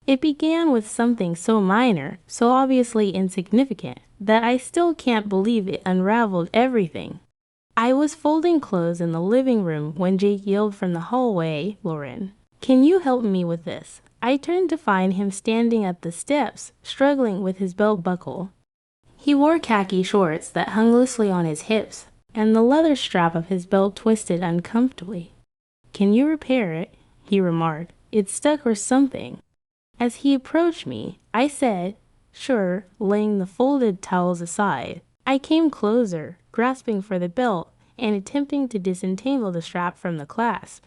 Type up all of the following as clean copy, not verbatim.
It began with something so minor, so obviously insignificant, that I still can't believe it unraveled everything. I was folding clothes in the living room when Jake yelled from the hallway, "Lauren, can you help me with this?" I turned to find him standing at the steps, struggling with his belt buckle. He wore khaki shorts that hung loosely on his hips, and the leather strap of his belt twisted uncomfortably. "Can you repair it?" he remarked. "It's stuck or something." As he approached me, I said, "Sure," laying the folded towels aside. I came closer, grasping for the belt and attempting to disentangle the strap from the clasp.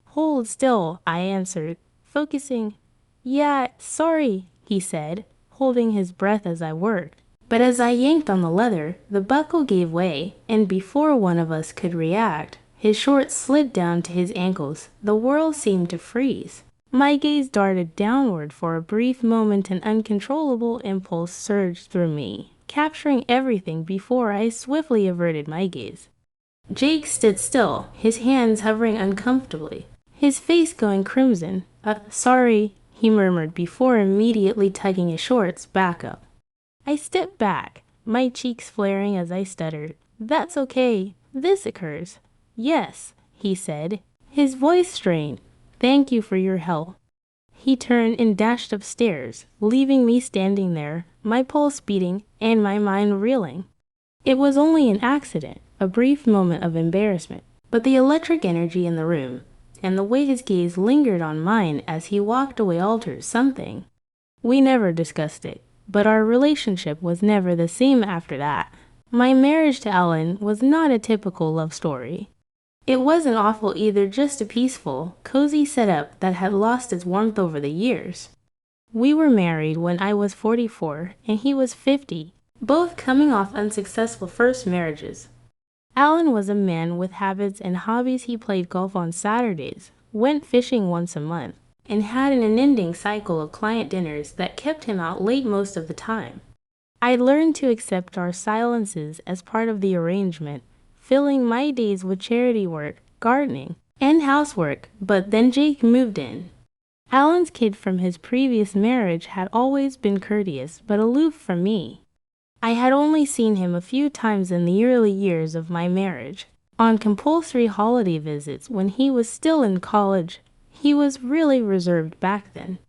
"Hold still," I answered, focusing. "Yeah, sorry," he said, holding his breath as I worked. But as I yanked on the leather, the buckle gave way, and before one of us could react, his shorts slid down to his ankles. The world seemed to freeze. My gaze darted downward for a brief moment. An uncontrollable impulse surged through me, capturing everything before I swiftly averted my gaze. Jake stood still, his hands hovering uncomfortably, his face going crimson. Sorry," he murmured before immediately tugging his shorts back up. I stepped back, my cheeks flaring as I stuttered. "That's okay. This occurs." "Yes," he said, his voice strained. "Thank you for your help." He turned and dashed upstairs, leaving me standing there, my pulse beating and my mind reeling. It was only an accident, a brief moment of embarrassment, but the electric energy in the room, and the way his gaze lingered on mine as he walked away altered something. We never discussed it, but our relationship was never the same after that. My marriage to Alan was not a typical love story. It wasn't awful either, just a peaceful, cozy setup that had lost its warmth over the years. We were married when I was 44 and he was 50, both coming off unsuccessful first marriages. Alan was a man with habits and hobbies. He played golf on Saturdays, went fishing once a month, and had an unending cycle of client dinners that kept him out late most of the time. I learned to accept our silences as part of the arrangement, filling my days with charity work, gardening, and housework. But then Jake moved in. Alan's kid from his previous marriage had always been courteous but aloof from me. I had only seen him a few times in the early years of my marriage. On compulsory holiday visits when he was still in college, he was really reserved back then.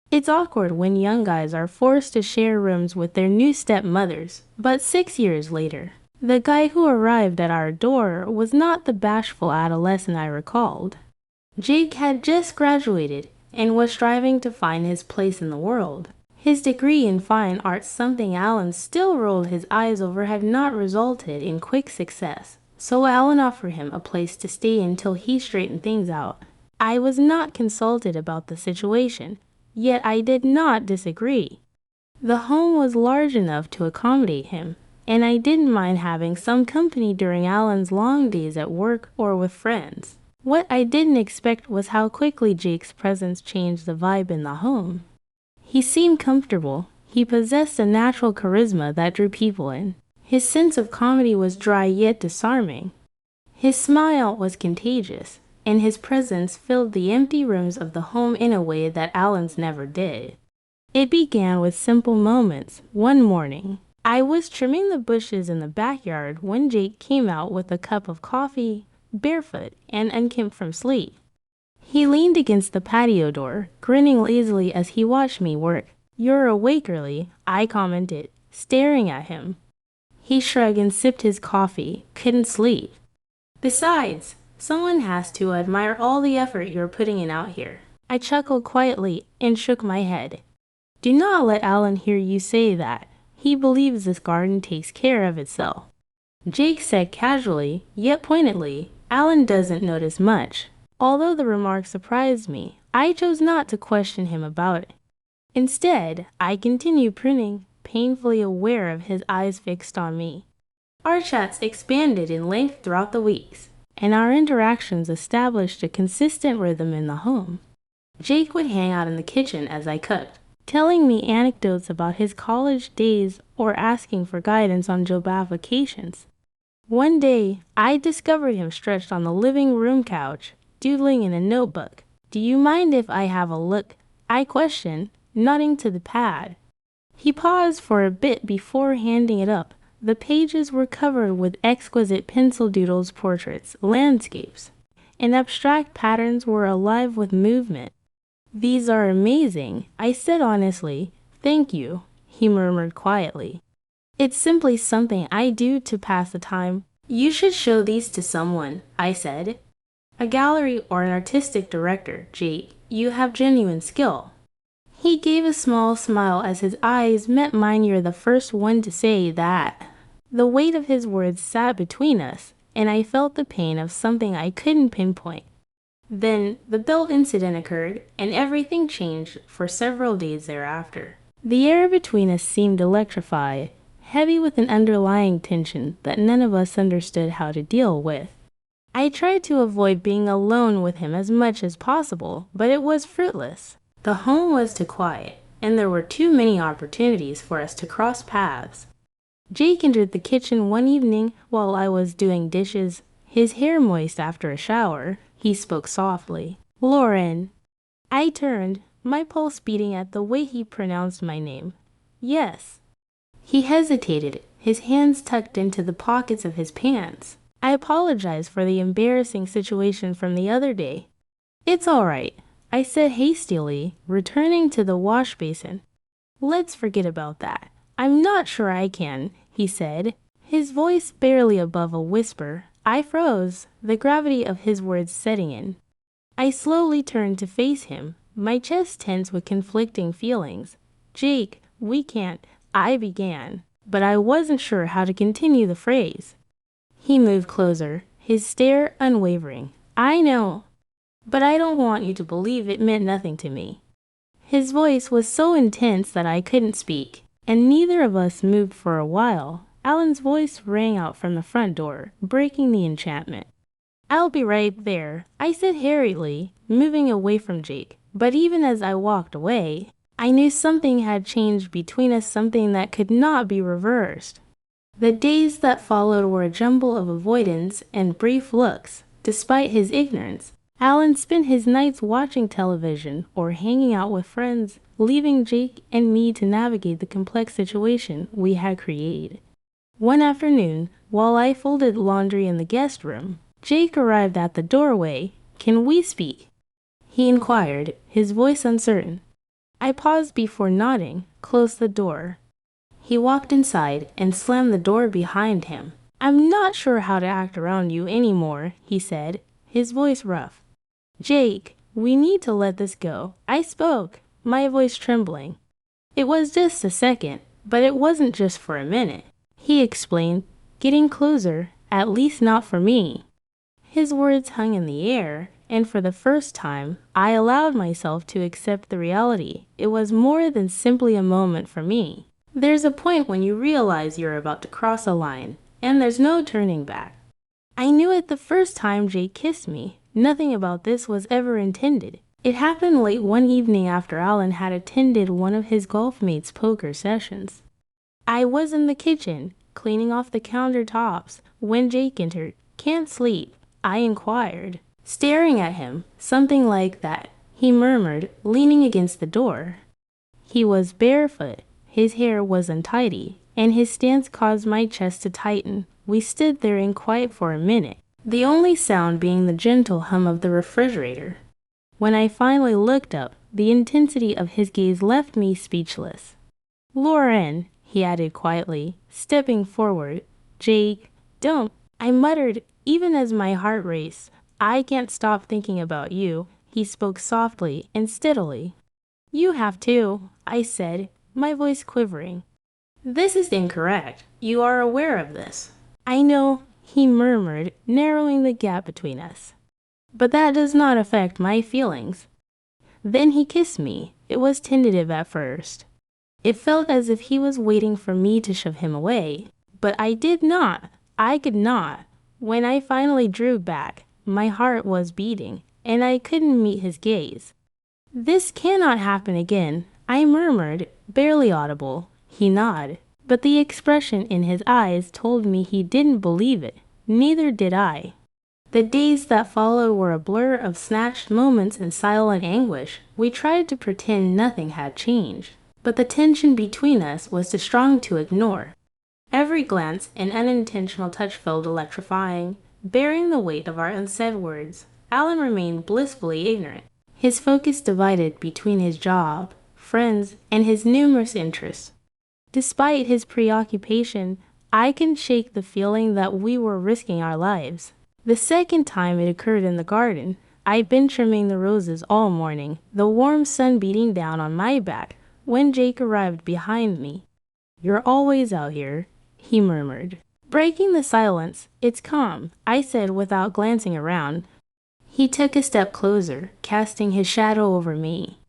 It's awkward when young guys are forced to share rooms with their new stepmothers, but 6 years later, the guy who arrived at our door was not the bashful adolescent I recalled. Jake had just graduated and was striving to find his place in the world. His degree in fine arts, something Alan still rolled his eyes over, had not resulted in quick success, so Alan offered him a place to stay until he straightened things out. I was not consulted about the situation, yet I did not disagree. The home was large enough to accommodate him, and I didn't mind having some company during Alan's long days at work or with friends. What I didn't expect was how quickly Jake's presence changed the vibe in the home. He seemed comfortable. He possessed a natural charisma that drew people in. His sense of comedy was dry yet disarming. His smile was contagious, and his presence filled the empty rooms of the home in a way that Alan's never did. It began with simple moments. One morning, I was trimming the bushes in the backyard when Jake came out with a cup of coffee, barefoot and unkempt from sleep. He leaned against the patio door, grinning lazily as he watched me work. "You're awake early," I commented, staring at him. He shrugged and sipped his coffee. "Couldn't sleep. Besides, someone has to admire all the effort you're putting in out here." I chuckled quietly and shook my head. "Do not let Alan hear you say that. He believes this garden takes care of itself." Jake said casually, yet pointedly, "Alan doesn't notice much." Although the remark surprised me, I chose not to question him about it. Instead, I continued pruning, painfully aware of his eyes fixed on me. Our chats expanded in length throughout the weeks, and our interactions established a consistent rhythm in the home. Jake would hang out in the kitchen as I cooked, telling me anecdotes about his college days or asking for guidance on job applications. One day, I discovered him stretched on the living room couch, doodling in a notebook. "Do you mind if I have a look?" I questioned, nodding to the pad. He paused for a bit before handing it up. The pages were covered with exquisite pencil doodles, portraits, landscapes, and abstract patterns were alive with movement. "These are amazing," I said honestly. "Thank you," he murmured quietly. "It's simply something I do to pass the time." "You should show these to someone," I said. "A gallery or an artistic director, Jake. You have genuine skill." He gave a small smile as his eyes met mine. "You're the first one to say that." The weight of his words sat between us, and I felt the pain of something I couldn't pinpoint. Then the belt incident occurred, and everything changed for several days thereafter. The air between us seemed electrified, heavy with an underlying tension that none of us understood how to deal with. I tried to avoid being alone with him as much as possible, but it was fruitless. The home was too quiet, and there were too many opportunities for us to cross paths. Jake entered the kitchen one evening while I was doing dishes, his hair moist after a shower. He spoke softly. "Lauren." I turned, my pulse beating at the way he pronounced my name. "Yes." He hesitated, his hands tucked into the pockets of his pants. I apologized for the embarrassing situation from the other day. "It's all right," I said hastily, returning to the wash basin. "Let's forget about that." "I'm not sure I can," he said, his voice barely above a whisper. I froze, the gravity of his words setting in. I slowly turned to face him, my chest tense with conflicting feelings. "Jake, we can't," I began, but I wasn't sure how to continue the phrase. He moved closer, his stare unwavering. "I know, but I don't want you to believe it meant nothing to me." His voice was so intense that I couldn't speak, and neither of us moved for a while. Alan's voice rang out from the front door, breaking the enchantment. "I'll be right there," I said hurriedly, moving away from Jake. But even as I walked away, I knew something had changed between us, something that could not be reversed. The days that followed were a jumble of avoidance and brief looks. Despite his ignorance, Alan spent his nights watching television or hanging out with friends, leaving Jake and me to navigate the complex situation we had created. One afternoon, while I folded laundry in the guest room, Jake arrived at the doorway. "Can we speak?" he inquired, his voice uncertain. I paused before nodding, closed the door. He walked inside and slammed the door behind him. "I'm not sure how to act around you anymore," he said, his voice rough. "Jake, we need to let this go." I spoke, my voice trembling. "It was just a second, but it wasn't just for a minute," he explained, getting closer, "at least not for me." His words hung in the air, and for the first time, I allowed myself to accept the reality. It was more than simply a moment for me. There's a point when you realize you're about to cross a line, and there's no turning back. I knew it the first time Jake kissed me. Nothing about this was ever intended. It happened late one evening after Alan had attended one of his golf mates' poker sessions. I was in the kitchen, cleaning off the countertops, when Jake entered. "Can't sleep?" I inquired, staring at him. "Something like that," he murmured, leaning against the door. He was barefoot. His hair was untidy, and his stance caused my chest to tighten. We stood there in quiet for a minute, the only sound being the gentle hum of the refrigerator. When I finally looked up, the intensity of his gaze left me speechless. "Lauren," he added quietly, stepping forward. "Jake, don't," I muttered, even as my heart raced. "I can't stop thinking about you," he spoke softly and steadily. "You have too," I said, my voice quivering. "This is incorrect. You are aware of this." "I know," he murmured, narrowing the gap between us. "But that does not affect my feelings." Then he kissed me. It was tentative at first. It felt as if he was waiting for me to shove him away. But I did not. I could not. When I finally drew back, my heart was beating, and I couldn't meet his gaze. "This cannot happen again," I murmured, barely audible. He nodded, but the expression in his eyes told me he didn't believe it. Neither did I. The days that followed were a blur of snatched moments and silent anguish. We tried to pretend nothing had changed, but the tension between us was too strong to ignore. Every glance and unintentional touch felt electrifying, bearing the weight of our unsaid words. Alan remained blissfully ignorant, his focus divided between his job, friends, and his numerous interests. Despite his preoccupation, I couldn't shake the feeling that we were risking our lives. The second time it occurred in the garden. I'd been trimming the roses all morning, the warm sun beating down on my back, when Jake arrived behind me. "You're always out here," he murmured. Breaking the silence, "It's calm," I said without glancing around. He took a step closer, casting his shadow over me.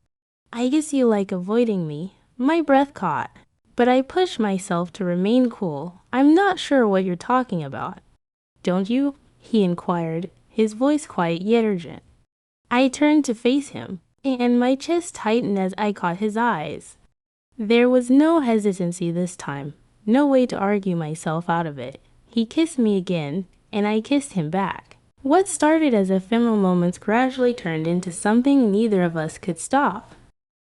"I guess you like avoiding me." My breath caught, but I pushed myself to remain cool. "I'm not sure what you're talking about." "Don't you?" he inquired, his voice quiet yet urgent. I turned to face him, and my chest tightened as I caught his eyes. There was no hesitancy this time, no way to argue myself out of it. He kissed me again, and I kissed him back. What started as ephemeral moments gradually turned into something neither of us could stop.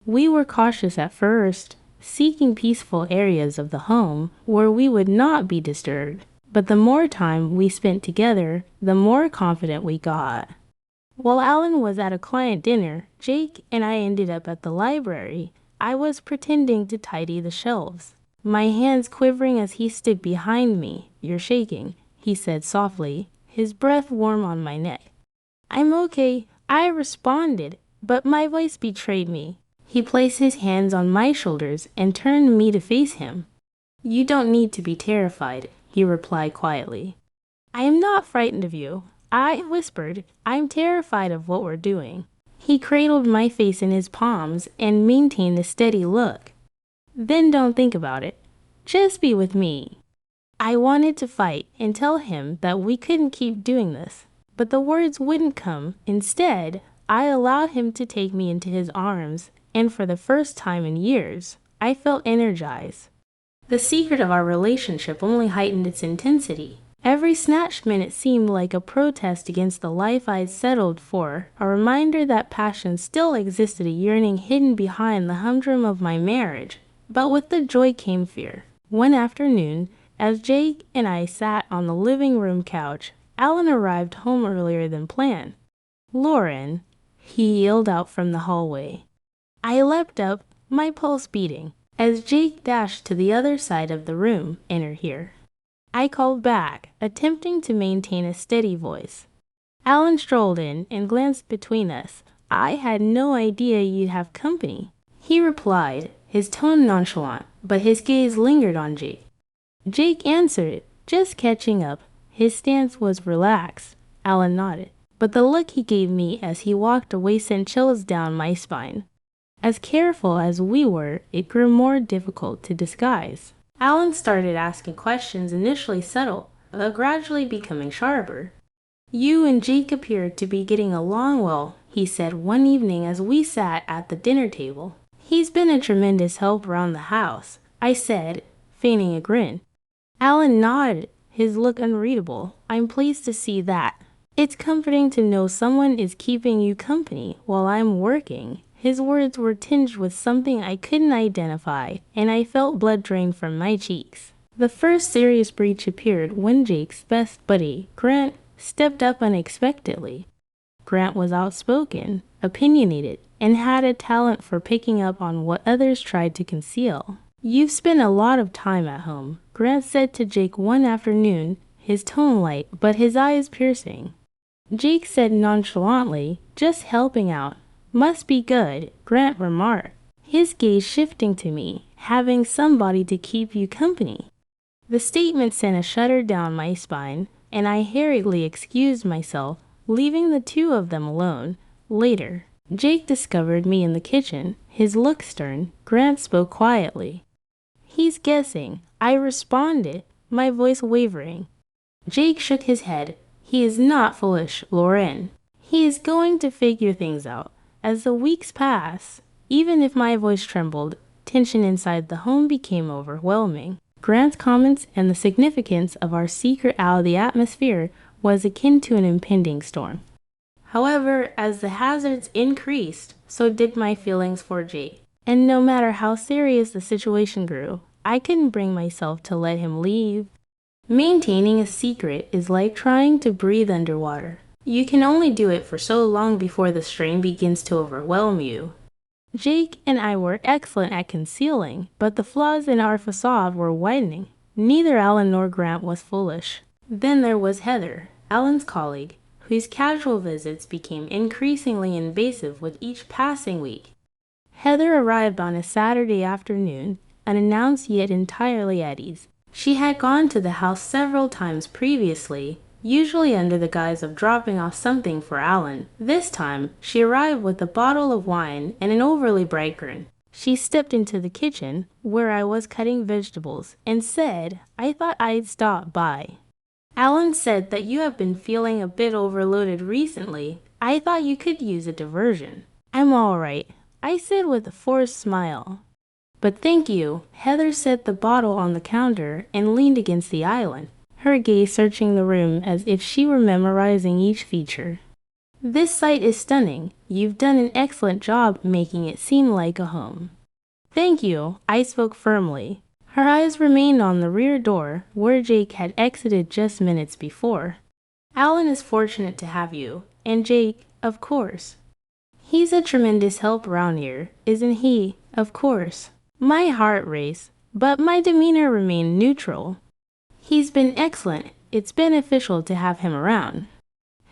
We were cautious at first, seeking peaceful areas of the home where we would not be disturbed. But the more time we spent together, the more confident we got. While Alan was at a client dinner, Jake and I ended up at the library. I was pretending to tidy the shelves, my hands quivering as he stood behind me. "You're shaking," he said softly, his breath warm on my neck. "I'm okay," I responded, but my voice betrayed me. He placed his hands on my shoulders and turned me to face him. "You don't need to be terrified," he replied quietly. "I am not frightened of you," I whispered. "I'm terrified of what we're doing." He cradled my face in his palms and maintained a steady look. "Then don't think about it. Just be with me." I wanted to fight and tell him that we couldn't keep doing this, but the words wouldn't come. Instead, I allowed him to take me into his arms, and for the first time in years, I felt energized. The secret of our relationship only heightened its intensity. Every snatched minute seemed like a protest against the life I'd settled for, a reminder that passion still existed, a yearning hidden behind the humdrum of my marriage. But with the joy came fear. One afternoon, as Jake and I sat on the living room couch, Alan arrived home earlier than planned. "Lauren," he yelled out from the hallway. I leapt up, my pulse beating, as Jake dashed to the other side of the room. "Enter here," I called back, attempting to maintain a steady voice. Alan strolled in and glanced between us. "I had no idea you'd have company," he replied, his tone nonchalant, but his gaze lingered on Jake. Jake answered, "Just catching up." His stance was relaxed. Alan nodded, but the look he gave me as he walked away sent chills down my spine. As careful as we were, it grew more difficult to disguise. Alan started asking questions, initially subtle, but gradually becoming sharper. "You and Jake appeared to be getting along well," he said one evening as we sat at the dinner table. "He's been a tremendous help around the house," I said, feigning a grin. Alan nodded, his look unreadable. "I'm pleased to see that. It's comforting to know someone is keeping you company while I'm working." His words were tinged with something I couldn't identify, and I felt blood drain from my cheeks. The first serious breach appeared when Jake's best buddy, Grant, stepped up unexpectedly. Grant was outspoken, opinionated, and had a talent for picking up on what others tried to conceal. "You've spent a lot of time at home," Grant said to Jake one afternoon, his tone light but his eyes piercing. Jake said nonchalantly, "Just helping out." "Must be good," Grant remarked, his gaze shifting to me. "Having somebody to keep you company." The statement sent a shudder down my spine, and I hurriedly excused myself, leaving the two of them alone. Later, Jake discovered me in the kitchen, his look stern. Grant spoke quietly. "He's guessing," I responded, my voice wavering. Jake shook his head. "He is not foolish, Lauren. He is going to figure things out." As the weeks passed, even if my voice trembled, tension inside the home became overwhelming. Grant's comments and the significance of our secret out of the atmosphere was akin to an impending storm. However, as the hazards increased, so did my feelings for Jake. And no matter how serious the situation grew, I couldn't bring myself to let him leave. Maintaining a secret is like trying to breathe underwater. You can only do it for so long before the strain begins to overwhelm you. Jake and I were excellent at concealing, but the flaws in our facade were widening. Neither Alan nor Grant was foolish. Then there was Heather, Alan's colleague, whose casual visits became increasingly invasive with each passing week. Heather arrived on a Saturday afternoon, unannounced yet entirely at ease. She had gone to the house several times previously, usually under the guise of dropping off something for Alan. This time, she arrived with a bottle of wine and an overly bright grin. She stepped into the kitchen, where I was cutting vegetables, and said, "I thought I'd stop by. Alan said that you have been feeling a bit overloaded recently. I thought you could use a diversion." "I'm all right," I said with a forced smile. "But thank you." Heather set the bottle on the counter and leaned against the island, her gaze searching the room as if she were memorizing each feature. "This site is stunning. You've done an excellent job making it seem like a home." "Thank you," I spoke firmly. Her eyes remained on the rear door, where Jake had exited just minutes before. "Alan is fortunate to have you, and Jake, of course. He's a tremendous help around here, isn't he? Of course." My heart raced, but my demeanor remained neutral. "He's been excellent. It's beneficial to have him around."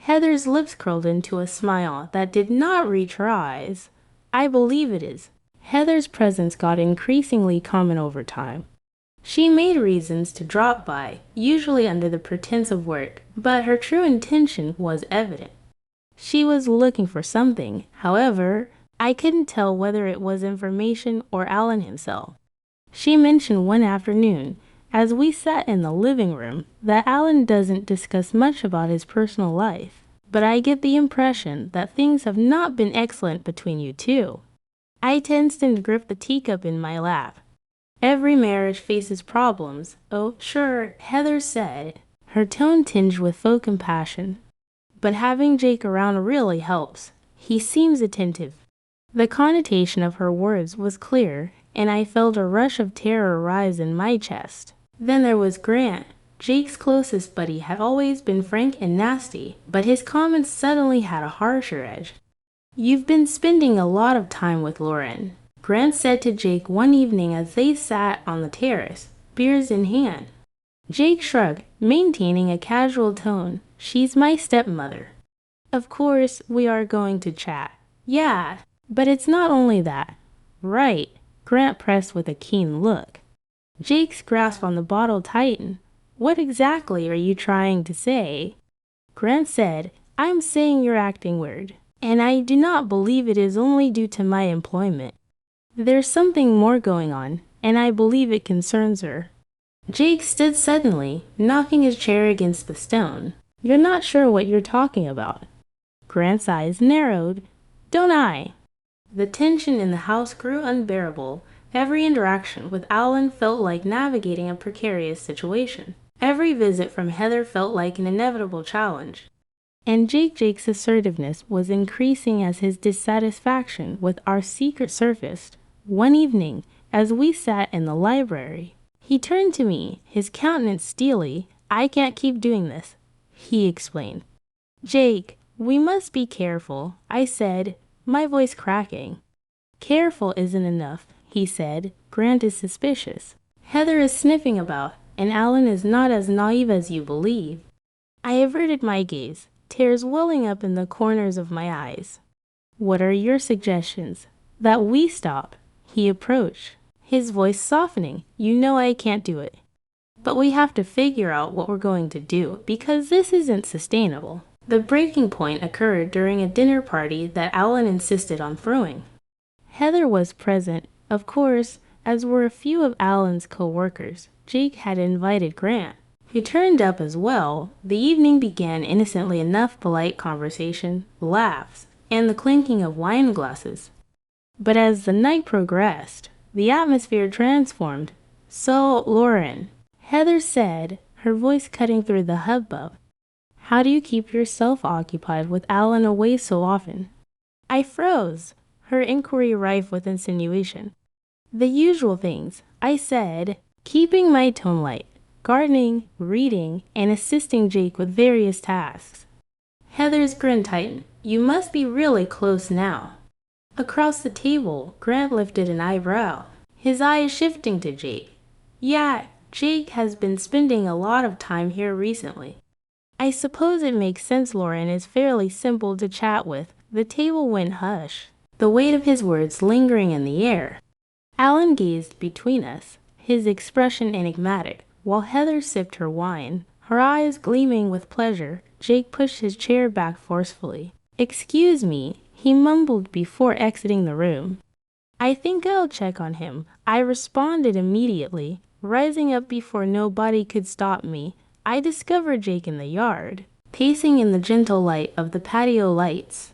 Heather's lips curled into a smile that did not reach her eyes. "I believe it is." Heather's presence got increasingly common over time. She made reasons to drop by, usually under the pretense of work, but her true intention was evident. She was looking for something. However, I couldn't tell whether it was information or Alan himself. She mentioned one afternoon, as we sat in the living room, that Alan doesn't discuss much about his personal life, but I get the impression that things have not been excellent between you two. I tensed and gripped the teacup in my lap. "Every marriage faces problems." "Oh, sure," Heather said, her tone tinged with faux compassion. "But having Jake around really helps. He seems attentive." The connotation of her words was clear, and I felt a rush of terror rise in my chest. Then there was Grant. Jake's closest buddy had always been frank and nasty, but his comments suddenly had a harsher edge. "You've been spending a lot of time with Lauren," Grant said to Jake one evening as they sat on the terrace, beers in hand. Jake shrugged, maintaining a casual tone. "She's my stepmother. Of course, we are going to chat." "Yeah, but it's not only that." "Right," Grant pressed with a keen look. Jake's grasp on the bottle tightened. "What exactly are you trying to say?" Grant said, "I'm saying you're acting weird, and I do not believe it is only due to my employment. There's something more going on, and I believe it concerns her." Jake stood suddenly, knocking his chair against the stone. "You're not sure what you're talking about." Grant's eyes narrowed. "Don't I?" The tension in the house grew unbearable. Every interaction with Alan felt like navigating a precarious situation. Every visit from Heather felt like an inevitable challenge. And Jake's assertiveness was increasing as his dissatisfaction with our secret surfaced. One evening, as we sat in the library, he turned to me, his countenance steely. "I can't keep doing this," he explained. "Jake, we must be careful," I said, my voice cracking. "Careful isn't enough," he said. "Grant is suspicious. Heather is sniffing about, and Alan is not as naive as you believe." I averted my gaze, tears welling up in the corners of my eyes. "What are your suggestions?" "That we stop." He approached, his voice softening. "You know I can't do it. But we have to figure out what we're going to do, because this isn't sustainable." The breaking point occurred during a dinner party that Alan insisted on throwing. Heather was present, of course, as were a few of Alan's co-workers. Jake had invited Grant, who turned up as well. The evening began innocently enough: polite conversation, laughs, and the clinking of wine glasses. But as the night progressed, the atmosphere transformed. "So, Lauren," Heather said, her voice cutting through the hubbub, How do you keep yourself occupied with Alan away so often? I froze, her inquiry rife with insinuation. The usual things, I said, keeping my tone light, gardening, reading, and assisting Jake with various tasks. Heather's grin tightened. You must be really close now. Across the table, Grant lifted an eyebrow, his eyes shifting to Jake. Yeah, Jake has been spending a lot of time here recently. I suppose it makes sense Lauren is fairly simple to chat with. The table went hush, the weight of his words lingering in the air. Alan gazed between us, his expression enigmatic, while Heather sipped her wine, her eyes gleaming with pleasure. Jake pushed his chair back forcefully. Excuse me, he mumbled before exiting the room. I think I'll check on him. I responded immediately, rising up before nobody could stop me. I discovered Jake in the yard, pacing in the gentle light of the patio lights.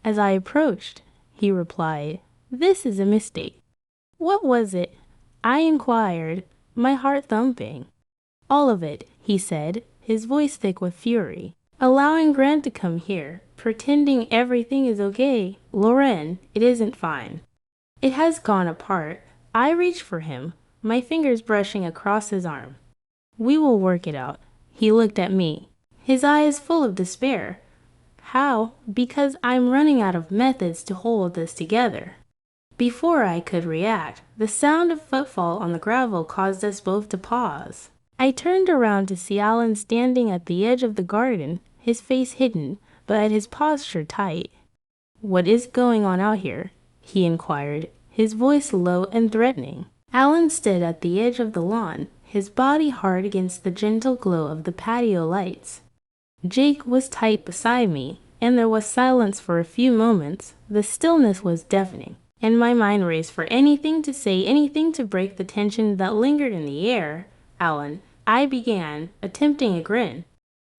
As I approached, he replied, "This is a mistake." What was it? I inquired, my heart thumping. All of it, he said, his voice thick with fury. Allowing Grant to come here, pretending everything is okay. Lauren, it isn't fine. It has gone apart. I reached for him, my fingers brushing across his arm. We will work it out. He looked at me, his eyes full of despair. How? Because I'm running out of methods to hold this together. Before I could react, the sound of footfall on the gravel caused us both to pause. I turned around to see Alan standing at the edge of the garden, his face hidden, but his posture tight. What is going on out here? He inquired, his voice low and threatening. Alan stood at the edge of the lawn, his body hard against the gentle glow of the patio lights. Jake was tight beside me, and there was silence for a few moments. The stillness was deafening, and my mind raced for anything to say, anything to break the tension that lingered in the air. Alan, I began, attempting a grin.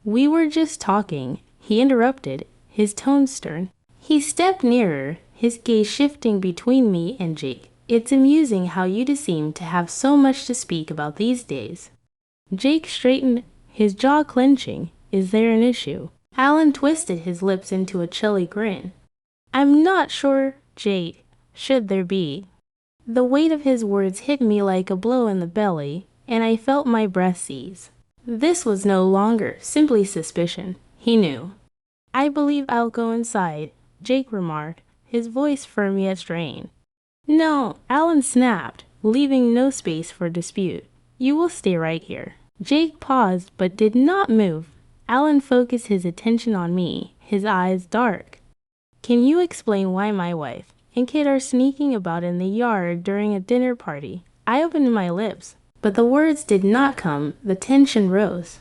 We were just talking, he interrupted, his tone stern. He stepped nearer, his gaze shifting between me and Jake. It's amusing how you two seem to have so much to speak about these days. Jake straightened, his jaw clenching. Is there an issue? Alan twisted his lips into a chilly grin. I'm not sure, Jake. Should there be? The weight of his words hit me like a blow in the belly, and I felt my breath seize. This was no longer simply suspicion. He knew. I believe I'll go inside, Jake remarked, his voice firm yet strained. No, Alan snapped, leaving no space for dispute. You will stay right here. Jake paused but did not move. Alan focused his attention on me, his eyes dark. Can you explain why my wife and kid are sneaking about in the yard during a dinner party? I opened my lips, but the words did not come. The tension rose.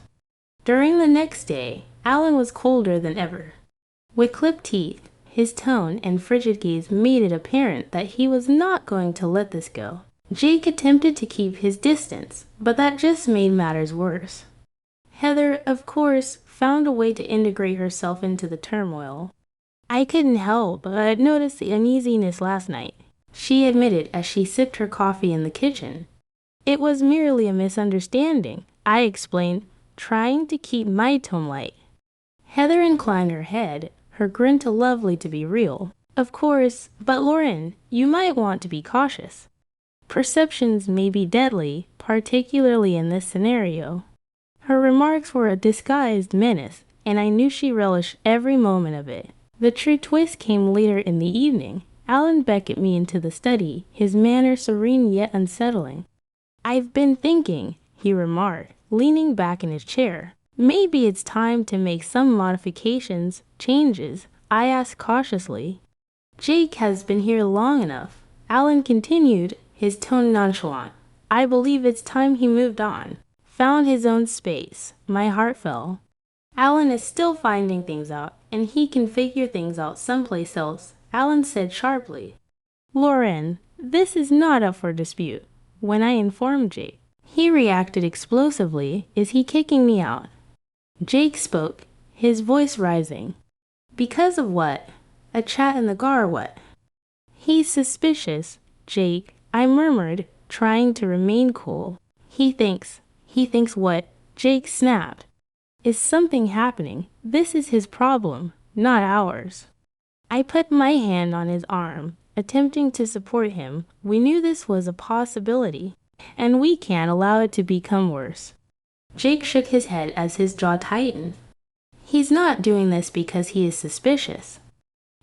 During the next day, Alan was colder than ever. With clipped teeth, his tone and frigid gaze made it apparent that he was not going to let this go. Jake attempted to keep his distance, but that just made matters worse. Heather, of course, found a way to integrate herself into the turmoil. I couldn't help but notice the uneasiness last night, she admitted as she sipped her coffee in the kitchen. It was merely a misunderstanding, I explained, trying to keep my tone light. Heather inclined her head, her grin too lovely to be real. Of course, but Lauren, you might want to be cautious. Perceptions may be deadly, particularly in this scenario. Her remarks were a disguised menace, and I knew she relished every moment of it. The true twist came later in the evening. Alan beckoned me into the study, his manner serene yet unsettling. I've been thinking, he remarked, leaning back in his chair. Maybe it's time to make some modifications, changes, I asked cautiously. Jake has been here long enough, Alan continued, his tone nonchalant. I believe it's time he moved on, found his own space. My heart fell. Alan is still finding things out, and he can figure things out someplace else, Alan said sharply. Lauren, this is not up for dispute. When I informed Jake, he reacted explosively. Is he kicking me out? Jake spoke, his voice rising. Because of what? A chat in the car or what? He's suspicious, Jake, I murmured, trying to remain cool. He thinks what? Jake snapped. Is something happening? This is his problem, not ours. I put my hand on his arm, attempting to support him. We knew this was a possibility, and we can't allow it to become worse. Jake shook his head as his jaw tightened. He's not doing this because he is suspicious.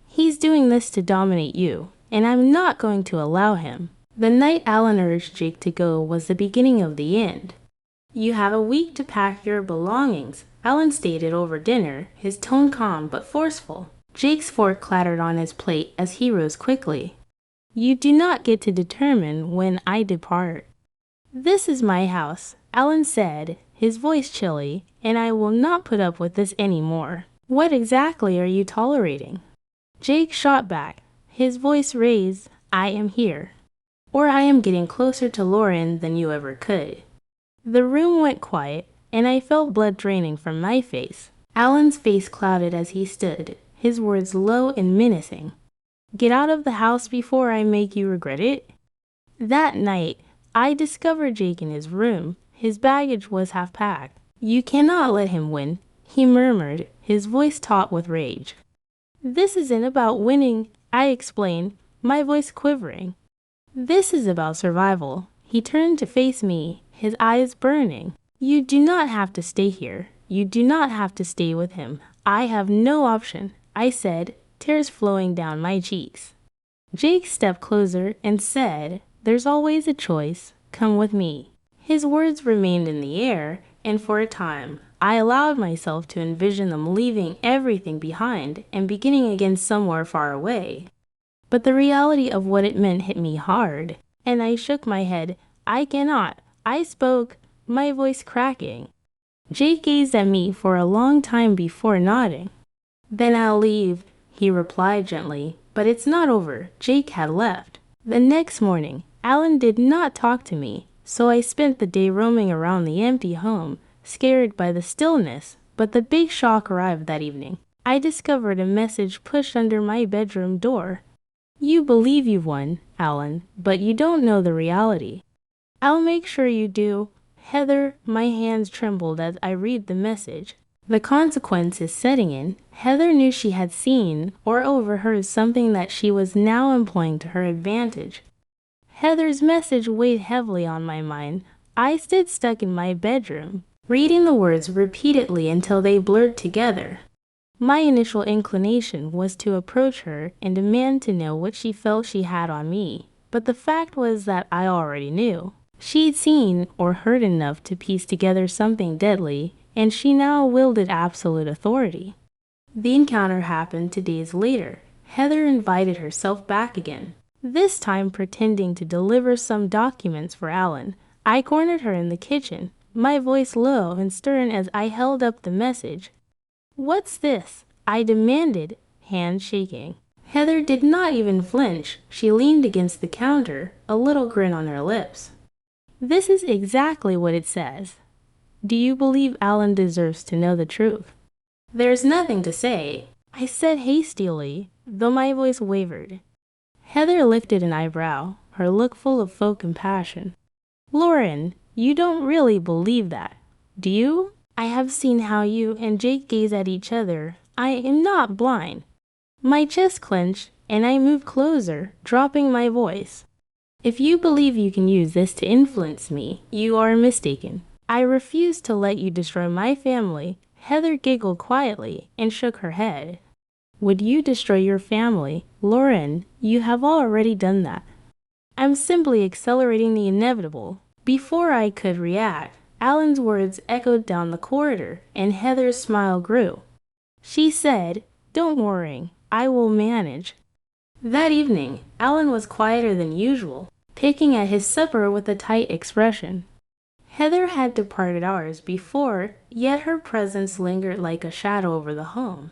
He's doing this to dominate you, and I'm not going to allow him. The night Alan urged Jake to go was the beginning of the end. You have a week to pack your belongings, Alan stated over dinner, his tone calm but forceful. Jake's fork clattered on his plate as he rose quickly. You do not get to determine when I depart. This is my house, Alan said, his voice chilly, and I will not put up with this anymore. What exactly are you tolerating? Jake shot back, his voice raised. I am here. Or I am getting closer to Lauren than you ever could. The room went quiet, and I felt blood draining from my face. Alan's face clouded as he stood, his words low and menacing. Get out of the house before I make you regret it. That night, I discovered Jake in his room. His baggage was half packed. You cannot let him win, he murmured, his voice taut with rage. This isn't about winning, I explained, my voice quivering. This is about survival. He turned to face me, his eyes burning. You do not have to stay here. You do not have to stay with him. I have no option, I said, tears flowing down my cheeks. Jake stepped closer and said, There's always a choice. Come with me. His words remained in the air, and for a time, I allowed myself to envision them leaving everything behind and beginning again somewhere far away. But the reality of what it meant hit me hard, and I shook my head. I cannot. I spoke, my voice cracking. Jake gazed at me for a long time before nodding. Then I'll leave, he replied gently, but it's not over. Jake had left. The next morning, Alan did not talk to me, so I spent the day roaming around the empty home, scared by the stillness, but the big shock arrived that evening. I discovered a message pushed under my bedroom door. You believe you've won, Alan, but you don't know the reality. I'll make sure you do. Heather, my hands trembled as I read the message. The consequence is setting in. Heather knew she had seen or overheard something that she was now employing to her advantage. Heather's message weighed heavily on my mind. I stood stuck in my bedroom, reading the words repeatedly until they blurred together. My initial inclination was to approach her and demand to know what she felt she had on me, but the fact was that I already knew. She'd seen or heard enough to piece together something deadly, and she now wielded absolute authority. The encounter happened 2 days later. Heather invited herself back again, this time pretending to deliver some documents for Alan. I cornered her in the kitchen, my voice low and stern as I held up the message. What's this? I demanded, hands shaking. Heather did not even flinch. She leaned against the counter, a little grin on her lips. This is exactly what it says. Do you believe Alan deserves to know the truth? There's nothing to say, I said hastily, though my voice wavered. Heather lifted an eyebrow, her look full of faux compassion. Lauren, you don't really believe that, do you? I have seen how you and Jake gaze at each other. I am not blind. My chest clenched, and I moved closer, dropping my voice. If you believe you can use this to influence me, you are mistaken. I refuse to let you destroy my family. Heather giggled quietly and shook her head. Would you destroy your family? Lauren, you have already done that. I'm simply accelerating the inevitable. Before I could react, Alan's words echoed down the corridor, and Heather's smile grew. She said, Don't worry, I will manage. That evening, Alan was quieter than usual, picking at his supper with a tight expression. Heather had departed hours before, yet her presence lingered like a shadow over the home.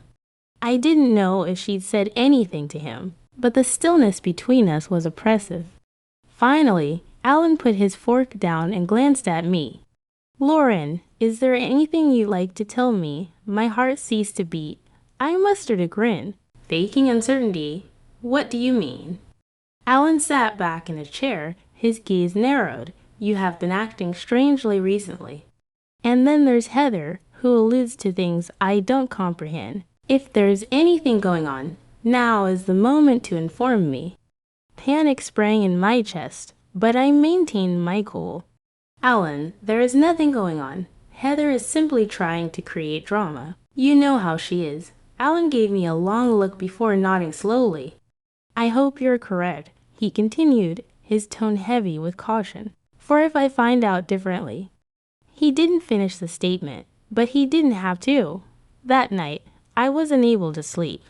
I didn't know if she'd said anything to him, but the stillness between us was oppressive. Finally, Alan put his fork down and glanced at me. Lauren, is there anything you'd like to tell me? My heart ceased to beat. I mustered a grin, faking uncertainty. What do you mean? Alan sat back in a chair, his gaze narrowed. You have been acting strangely recently. And then there's Heather, who alludes to things I don't comprehend. If there's anything going on, now is the moment to inform me. Panic sprang in my chest, but I maintained my cool. Alan, there is nothing going on. Heather is simply trying to create drama. You know how she is. Alan gave me a long look before nodding slowly. I hope you're correct, he continued, his tone heavy with caution. For if I find out differently. He didn't finish the statement, but he didn't have to. That night, I wasn't able to sleep.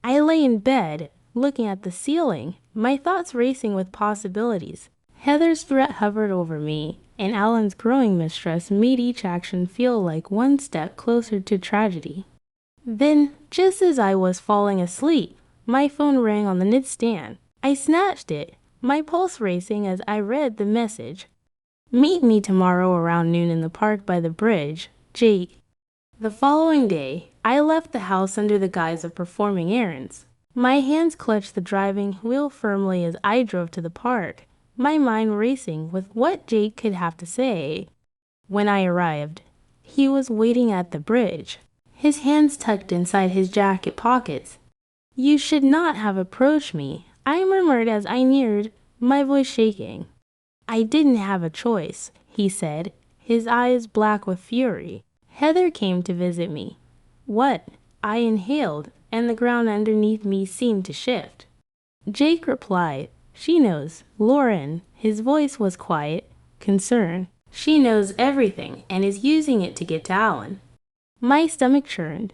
I lay in bed, looking at the ceiling, my thoughts racing with possibilities. Heather's threat hovered over me, and Alan's growing mistrust made each action feel like one step closer to tragedy. Then, just as I was falling asleep, my phone rang on the nightstand. I snatched it, my pulse racing as I read the message. Meet me tomorrow around noon in the park by the bridge, Jake. The following day, I left the house under the guise of performing errands. My hands clutched the driving wheel firmly as I drove to the park, my mind racing with what Jake could have to say. When I arrived, he was waiting at the bridge, his hands tucked inside his jacket pockets. You should not have approached me, I murmured as I neared, my voice shaking. I didn't have a choice, he said, his eyes black with fury. Heather came to visit me. What? I inhaled, and the ground underneath me seemed to shift. Jake replied, She knows, Lauren. His voice was quiet, concerned. She knows everything and is using it to get to Alan. My stomach churned.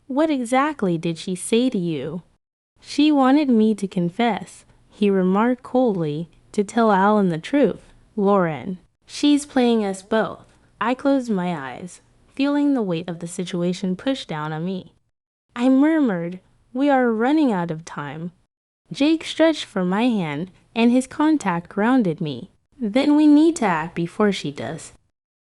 What exactly did she say to you? She wanted me to confess, he remarked coldly, to tell Alan the truth. Lauren. She's playing us both. I closed my eyes, feeling the weight of the situation push down on me. I murmured, We are running out of time. Jake stretched for my hand, and his contact grounded me. Then we need to act before she does.